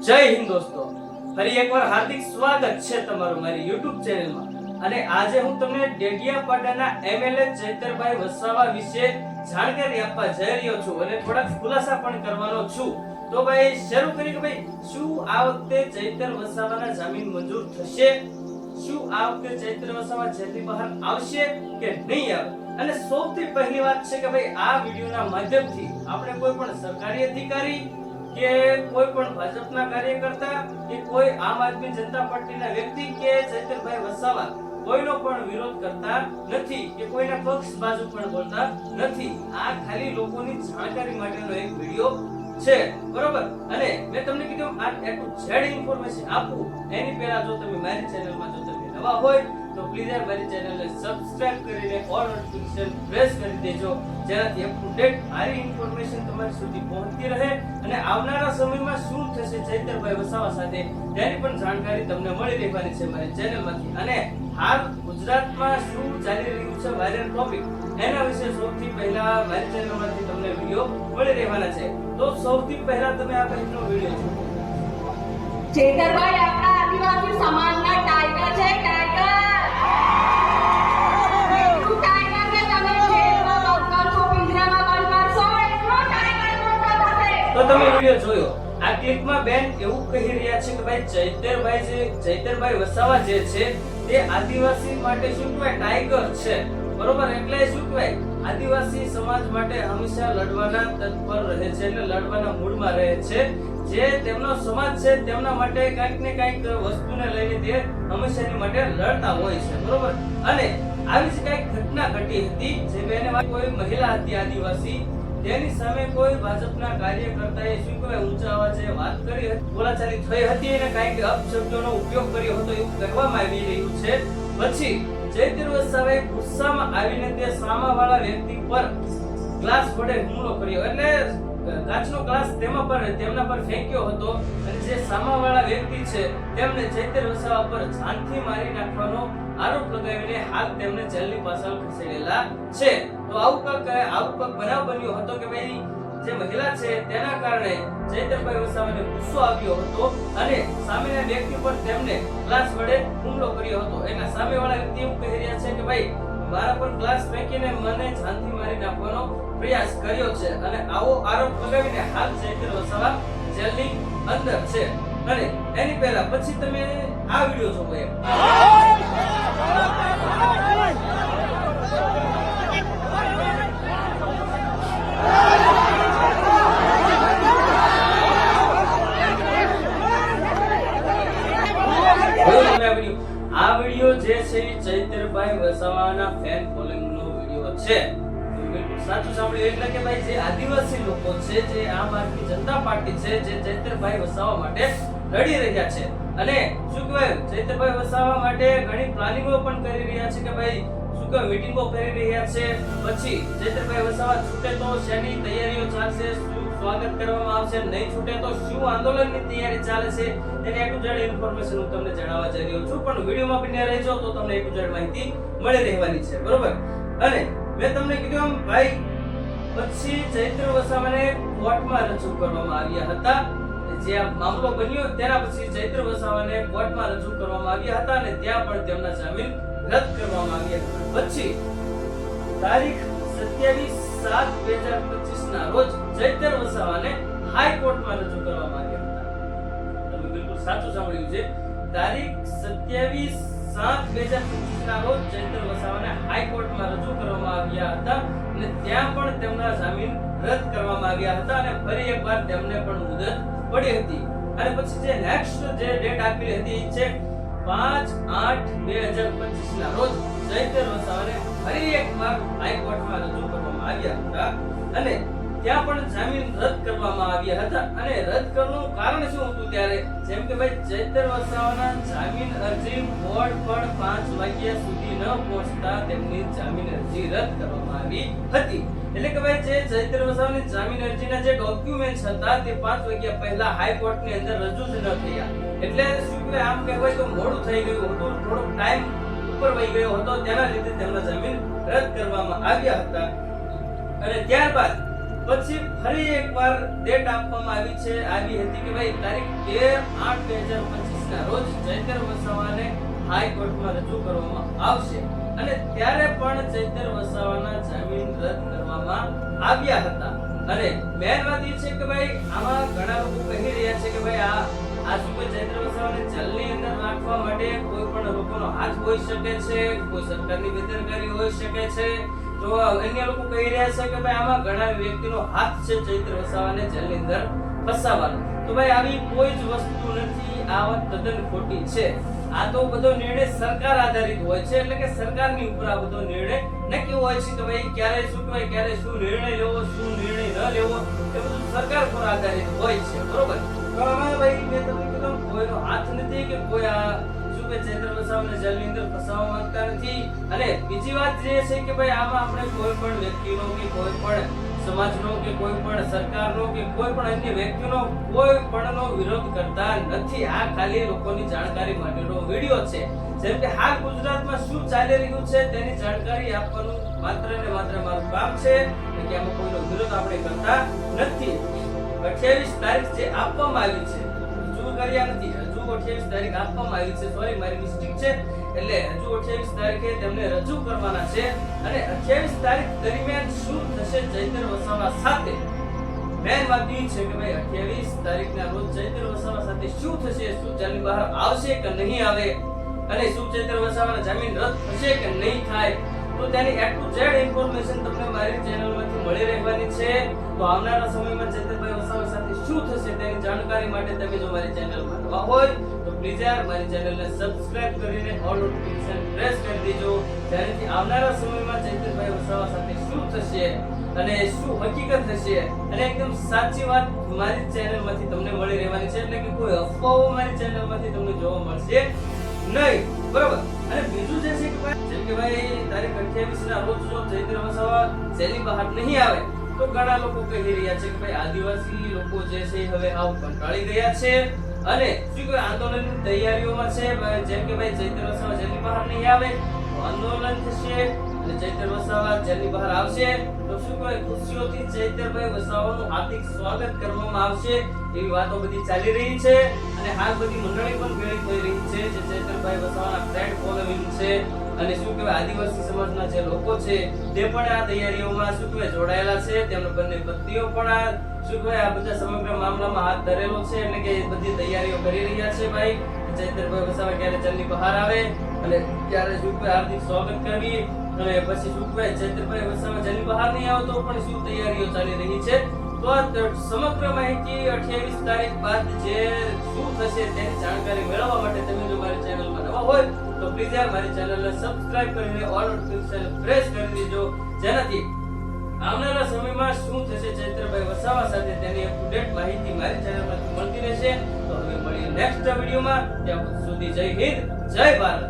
જય હિન્દ દોસ્તો, ફરી એકવાર હાર્દિક સ્વાગત છે તમારું મારી YouTube ચેનલમાં. અને આજે હું તમને ડેડિયાપાડાના MLA ચૈતરભાઈ વસાવા વિશે જાણકારી આપવા જઈ રહ્યો છું અને થોડાક ખુલાસા પણ કરવાનો છું. તો ભાઈ શરૂ કરી કે ભાઈ શું આ વખતે ચૈતર વસાવાના જામીન મંજૂર થશે? શું આ વખતે ચૈતર વસાવા જેલની બહાર આવશે કે નહીં આવે? અને સૌથી પહેલી વાત છે કે ભાઈ આ વિડિયોના માધ્યમથી આપણે કોઈ પણ સરકારી અધિકારી કે કોઈ પણ ભાજપના કાર્યકર્તા કે કોઈ આમ આદમી જનતા પાર્ટીના વ્યક્તિ કે ચૈતરભાઈ વસાવા કોઈનો પણ વિરોધ કરતા નથી કે કોઈના પક્ષ બાજુ પણ બોલતા નથી. આ ખાલી લોકોની જાણકારી માટેનો એક વિડિયો છે, બરોબર? અને મેં તમને કીધું આ A to Z ઇન્ફોર્મેશન આપું એની પહેલા જો તમે મારી ચેનલમાં જો તમે નવા હોય તો પ્લીઝ યાર મારી ચેનલને સબસ્ક્રાઇબ કરીને ઓલ નોટિફિકેશન પ્રેસ કરી દેજો, જેનાથી અપ ટુ ડેટ સારી ઇન્ફોર્મેશન તમારી સુધી પહોંચતી રહે અને આવનારા સમયમાં શું થશે ચૈતરભાઈ વસાવા સાથે તેની પણ જાણકારી તમને મળી રહેવાની છે મારી ચેનલમાંથી. અને હાલ ગુજરાતમાં શું ચાલી રહ્યું છે વાયરલ ટોપિક એના વિશે સૌથી પહેલા મારી ચેનલમાંથી તમને વિડિયો મળી રહેવાના છે. તો સૌથી પહેલા તમે આ પહેલો વિડિયો જુઓ. ચૈતરભાઈ આપણા આદિવાસી સમાજના ટાઈગર છે, ટાઈગર. એટલું ટાઈગર કે તમે જેલમાં બંધ કરશો, પિંજરામાં બંધ કરશો, એટલો ટાઈગર મોટો થશે. તો તમે વિડિયો જોયો. આ ક્લિપમાં બેન એવું કહી રહ્યા છે કે ભાઈ ચૈતરભાઈ વસાવા જે છે તે આદિવાસી માટે શું કહેવાય ટાઈગર છે, બરોબર? એટલે શું કહેવાય આદિવાસી સમાજ માટે હંમેશા લડવાના તત્પર રહે છે અને લડવાના મૂડમાં રહે છે. જે તેમનો સમાજ છે તેમના માટે કંઈક ને કંઈક વસ્તુને લઈને તે હંમેશાની માટે લડતા હોય છે, બરોબર? અને આવી જ કંઈક ઘટના ઘટી હતી જે બેને કોઈ મહિલા હતી આદિવાસી, તેની સામે કોઈ ભાજપના કાર્યકર્તાએ શું કહેવાય ઊંચા અવાજે વાત કરી હતી, બોલાચાલી થઈ હતી અને કંઈક અપશબ્દોનો ઉપયોગ કર્યો હતો એવું કહેવામાં આવી રહ્યું છે. પછી ચૈતર વસાવાએ ગુસ્સામાં આવીને તે સામાવાળા વ્યક્તિ પર ગ્લાસ વડે હુમલો કર્યો, એટલે કાચનો ગ્લાસ તેમના પર ફેંક્યો હતો અને જે સામાવાળા વ્યક્તિ છે તેમને ચૈતર વસાવા પર જાનથી મારી નાખવાનો આરોપ લગાવીને હાલ તેમને જેલની પાછળ ખસેડેલા છે. તો આવું બનાવ બન્યો હતો કે ભાઈ જે મહિલા છે તેના કારણે ચૈતરભાઈ વસાવાને ગુસ્સો આવ્યો હતો અને સામેના વ્યક્તિ પર તેમને ગ્લાસ વડે હુમલો કર્યો હતો. એના સામેવાળા વ્યક્તિ એવું કહી રહ્યા છે કે ભાઈ મારા પર ગ્લાસ ફેંકીને મને જાનથી મારી નાખવાનો પ્રયાસ કર્યો છે અને આવો આરોપ લગાવીને હાલ ચૈતર વસાવા જેલની અંદર છે. અને એની પહેલા પછી તમે આ વિડિયો જોવો. આ વિડિયો જે છે ચૈતરભાઈ વસાવાના ફેન ફોલોઈંગ નો વિડિયો છે. સાચું સાંભળ્યું, એટલે કે ભાઈ જે આદિવાસી લોકો છે, જે આમ આદમી જનતા પાર્ટી છે, જે ચૈતરભાઈ વસાવા માટે લડી રહ્યા છે અને શું કહેવાય ચૈતરભાઈ વસાવા માટે ઘણી પ્લાનિંગો પણ કરી રહ્યા છે કે ભાઈ શું કહેવાય મીટિંગો કરી રહ્યા છે. પછી ચૈતરભાઈ વસાવા છૂટે તો શેની તૈયારીઓ ચાલશે, શું સ્વાગત કરવામાં આવશે, નહીં છૂટે તો શું આંદોલનની તૈયારી ચાલે છે, તેની A to Z ઇન્ફોર્મેશન હું તમને જણાવવા જઈ રહ્યો છું. પણ વિડિયોમાં બન્યા રહેજો તો તમને A to Z માહિતી મળી રહેવાની છે, બરોબર? અને મેં તમને કીધું એમ ભાઈ પછી ચૈતર વસાવાને કોર્ટમાં રજૂ કરવામાં આવ્યા હતા. જે આ મામલો બન્યો તેના પછી ચૈતર વસાવાને કોર્ટમાં રજૂ કરવામાં આવ્યા હતા અને ત્યાં પણ તેમના જામીન રદ કરવામાં આવ્યા. પછી તારીખ 27/7/2025 ના રોજ ચૈતર વસાવાને હાઈકોર્ટમાં રજૂ કરવામાં આવ્યા હતા. તમે બિલકુલ સાચું સાંભળ્યું છે. તારીખ 27/7/2025 ના રોજ ચૈતર વસાવાને હાઈકોર્ટમાં રજૂ કરવામાં આવ્યા હતા અને ત્યાં પણ તેમના જામીન રદ કરવામાં આવ્યા હતા અને ફરી એકવાર તેમને પણ મુદત પડી હતી. અને પછી જે નેક્સ્ટ જે ડેટ આપેલી હતી છે 5/8/2025 ના રોજ ચૈતર વસાવાને ફરી એકવાર હાઈકોર્ટમાં રજૂ કરવામાં આવ્યા હતા અને ત્યાં પણ જામીન રદ કરવામાં આવ્યા હતા. અને રદ કરવાનું કારણ શું હતું ત્યારે, જેમ કે ભાઈ ચૈતર વસાવાના જામીન અરજી કોર્ટ પણ 5 વાગ્યા સુધી ન પહોંચતા તેમની જામીન અરજી રદ કરવામાં આવી હતી. એટલે કે ભાઈ જે ચૈતર વસાવાની જામીન અરજીના જે ડોક્યુમેન્ટ્સ હતા તે 5 વાગ્યા પહેલા હાઈકોર્ટની અંદર રજૂ જ ન થયા. એટલે શું કે આમ કહેવાય તો મોડું થઈ ગયું હતું, થોડો ટાઈમ ઉપર વહી ગયો હતો, તેના લીધે તેમના જામીન રદ કરવામાં આવ્યા હતા. અને ત્યારબાદ પછી ફરી એકવાર ડેટ આપવામાં આવી હતી કે ભાઈ તારીખ 13/8/2025 ના રોજ ચૈતર વસાવાને હાઈકોર્ટમાં રજૂ કરવામાં આવશે અને ત્યારે પણ ચૈતર વસાવાના જામીન રદ કરવામાં આવ્યા હતા અને મેન વાત એ છે કે ભાઈ આમાં ઘણા લોકો કહી રહ્યા છે કે ભાઈ આ શું કોઈ ચૈતર વસાવાને જેલની અંદર રાખવા માટે કોઈ પણ લોકોનો હાથ હોઈ શકે છે, કોઈ સરકારની બેદરકારી હોઈ શકે છે, તો અન્ય લોકો કહી રહ્યા છે કે ભાઈ આમાં ઘણા વ્યક્તિનો હાથ છે ચૈત્ર વસાવાને જેલની અંદર ફસાવવાનો. તો ભાઈ આવી કોઈ જ વસ્તુ નથી, આ વાત તદ્દન ખોટી છે. આ તો બધો નિર્ણય સરકાર આધારિત હોય છે, એટલે કે સરકારની ઉપર આ બધો નિર્ણય નક્કી હોય છે કે ભાઈ ક્યારે શું કહેવાય, ક્યારે શું નિર્ણય લેવો, શું નિર્ણય ન લેવો, એ બધું સરકાર પર આધારિત હોય છે, બરોબર. તો આમાં ભાઈ મેં તમને કીધું કોઈનો હાથ નથી કે કોઈ આ શું કે ચૈત્ર વસાવાને જેલની અંદર ફસાવવા માંગતા નથી. અને બીજી વાત જે છે કે ભાઈ આમાં આપણે કોઈ પણ વ્યક્તિનો કે કોઈ પણ સમાજનો કે કોઈ પણ સરકારનો કે કોઈ પણ અન્ય વ્યક્તિનો કોઈ પણનો વિરોધ કરતા નથી. આ ખાલી લોકોની જાણકારી માટેનો વિડિયો છે. જેમ કે હાલ ગુજરાતમાં શું ચાલી રહ્યું છે તેની જાણકારી આપવાનું માત્ર ને માત્ર મારું કામ છે, કે આમાં કોઈનો વિરોધ આપણે કરતા નથી. 28 તારીખ જે આપવામાં આવી છે, રજૂ કર્યા નથી, હજુ 28 તારીખ આપવામાં આવી છે, સોરી મારી મિસ્ટેક છે, એટલે હજુ 28 તારીખે તેમને રજૂ કરવાના છે અને 28 તારીખ દરમિયાન શું થશે ચૈતર વસાવા સાથે, મેન વાત એ છે કે ભાઈ 28 તારીખના રોજ ચૈતર વસાવા સાથે શું થશે, શું જેલની બહાર આવશે કે નહીં આવે અને શું ચૈતર વસાવાના જામીન રદ થશે કે નહીં થાય, તો તેની A to Z ઇન્ફોર્મેશન તમને મારી ચેનલમાંથી મળી રહેવાની છે. તો આવનારા સમયમાં ચૈતરભાઈ વસાવા સાથે શું થશે તેની જાણકારી માટે તમે જો મારી ચેનલમાં નવા હોય તો પ્લીઝ યાર મારી ચેનલને સબસ્ક્રાઇબ કરીને ઓલ નોટિફિકેશન પ્રેસ કરી દેજો, જેનાથી આવનારા સમયમાં ચૈતરભાઈ વસાવા સાથે શું થશે અને શું હકીકત થશે અને એકદમ સાચી વાત મારી ચેનલમાંથી તમને મળી રહેવાની છે, એટલે કે કોઈ અફવાઓ મારી ચેનલમાંથી તમને જોવા મળશે નહીં, બરોબર. અને બીજું જે છે કે ભાઈ જેમ કે ભાઈ તારીખ 28 ના રોજ જો ચૈતર વસાવા જેલની બહાર નહીં આવે તો ઘણા લોકો કહી રહ્યા છે કે ભાઈ આદિવાસી લોકો જે છે હવે આવ કંટાળી ગયા છે અને શું કે આંદોલનની તૈયારીઓમાં છે. જેમ કે ભાઈ ચૈતર વસાવા જેલની બહાર નહીં આવે તો આંદોલન થશે અને ચૈતર વસાવા જેલની બહાર આવશે તો શું કહેવાય ખુશીઓથી ચૈતરભાઈ વસાવાનું હાર્દિક સ્વાગત કરવામાં આવશે, એવી વાતો બધી ચાલી રહી છે. અને હાલ બધી મંડળી પણ ભેળી થઈ રહી છે જે ચૈતરભાઈ વસાવાના ફ્રેન્ડ ફોલોઈંગ છે અને શું કહેવાય આદિવાસી સમાજના જે લોકો છે તે પણ આ તૈયારીઓમાં શું કહેવાય જોડાયેલા છે. તેમના બંને પત્નીઓ પણ આ શું કહેવાય આ બધા સમગ્ર મામલામાં હાથ ધરેલો છે, એટલે કે બધી તૈયારીઓ કરી રહ્યા છે ભાઈ ચૈતરભાઈ વસાવા ક્યારે જેલની બહાર આવે અને ક્યારે શું કહેવાય હાર્દિક સ્વાગત કરવી અને પછી શું કહેવાય ચૈતરભાઈ વસાવા જેલની બહાર નહીં આવે તો પણ શું તૈયારીઓ ચાલી રહી છે. તો આ સમગ્ર માહિતી 28 તારીખ બાદ જે શું થશે તેની જાણકારી મેળવવા માટે તમે જો મારી ચેનલમાં નવા હોય તો પ્લીઝ યાર મારી ચેનલને સબસ્ક્રાઇબ કરીને ઓલ નોટિફિકેશન પ્રેસ કરી દેજો, જેનાથી આવનારા સમયમાં શું થશે ચૈતરભાઈ વસાવા સાથે તેની અપડેટ માહિતી મારી ચેનલમાંથી મળતી રહેશે. તો હવે મળીએ નેક્સ્ટ વિડીયોમાં, ત્યાં સુધી જય હિન્દ જય ભારત.